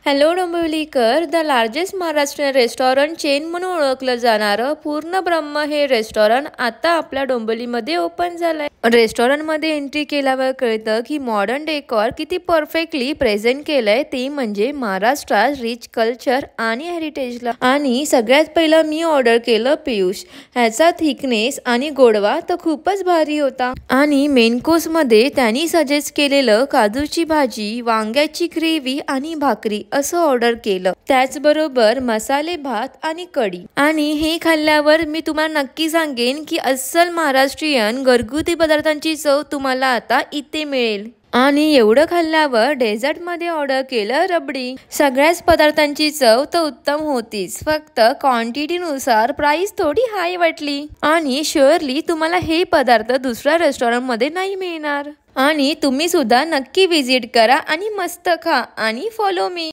Hello डोंबिवलीकर. The largest Maharashtrian restaurant chain म्हणून ओळखलं जाणारं पूर्ण ब्रह्म हे रेस्टॉरंट आता आपल्या डोंबिवलीमध्ये ओपन झालंय. रेस्टॉरंटमध्ये एंट्री केल्यावर कळतं की मॉडर्न डेकॉर किती परफेक्टली प्रेझेंट केलंय, ते म्हणजे महाराष्ट्रात रिच कल्चर आणि हेरिटेजला. आणि सगळ्यात पहिलं मी ऑर्डर केलं पियुष. ह्याचा थिकनेस आणि गोडवा तर खूपच भारी होता. आणि मेन कोर्स मध्ये त्यांनी सजेस्ट केलेलं काजूची भाजी, वांग्याची ग्रेव्ही आणि भाकरी असं ऑर्डर केलं. त्याचबरोबर मसाले भात आणि कढी. आणि हे खाल्ल्यावर मी तुम्हाला नक्की सांगेन की अस्सल महाराष्ट्रीयन घरगुती पदार्थांची चव तुम्हाला आता इथे मिळेल. आणि एवढं खाल्ल्यावर डेझर्ट मध्ये ऑर्डर केलं रबडी. सगळ्याच पदार्थांची चव तर उत्तम होतीच, फक्त क्वांटिटी नुसार प्राइस थोडी हाय वाटली. आणि शुअरली तुम्हाला हे पदार्थ दुसऱ्या रेस्टॉरंट मध्ये नाही मिळणार. आणि तुम्ही सुद्धा नक्की विजिट करा आणि मस्त खा आणि फॉलो मी.